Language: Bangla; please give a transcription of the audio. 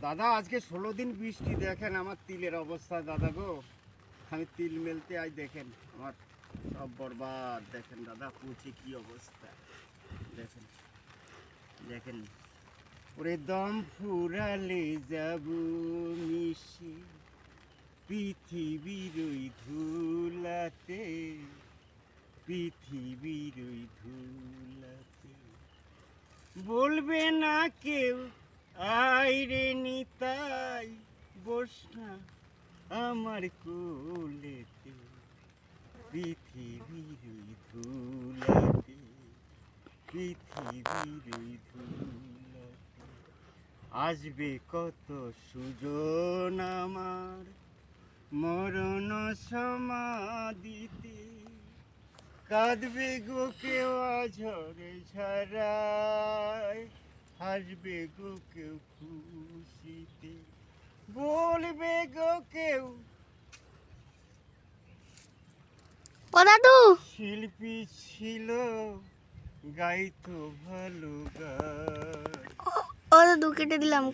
দাদা আজকে 16 দিন বৃষ্টি, দেখেন আমার তিলের অবস্থা দাদা গো। আমি তিল মেলতে আজ দেখেন আমার সব বরবাদ। দেখেন দাদা পচে কি অবস্থা, দেখেন দেখেন। ওরে দম ফুরালে যাব মিশে পৃথিবীর ওই ধুলাতে, পৃথিবীর ওই ধুলাতে। বলবে না কেউ আয় রে নিতাই, বস না আমার কোলেতে, পৃথিবীর ওই ধুলাতে, পৃথিবীর ওই ধুলাতে। আসবে কত সুজন আমার মরণ সমাধিতে, কাঁদবে গো কেউ ঝরে ঝরায়, হাসবে গো কেউ খুশিতে, বলবে গো কেউ ও দাদু, শিল্পী ছিল গাইতো ভালো গান। ও দাদু কেটে দিলাম।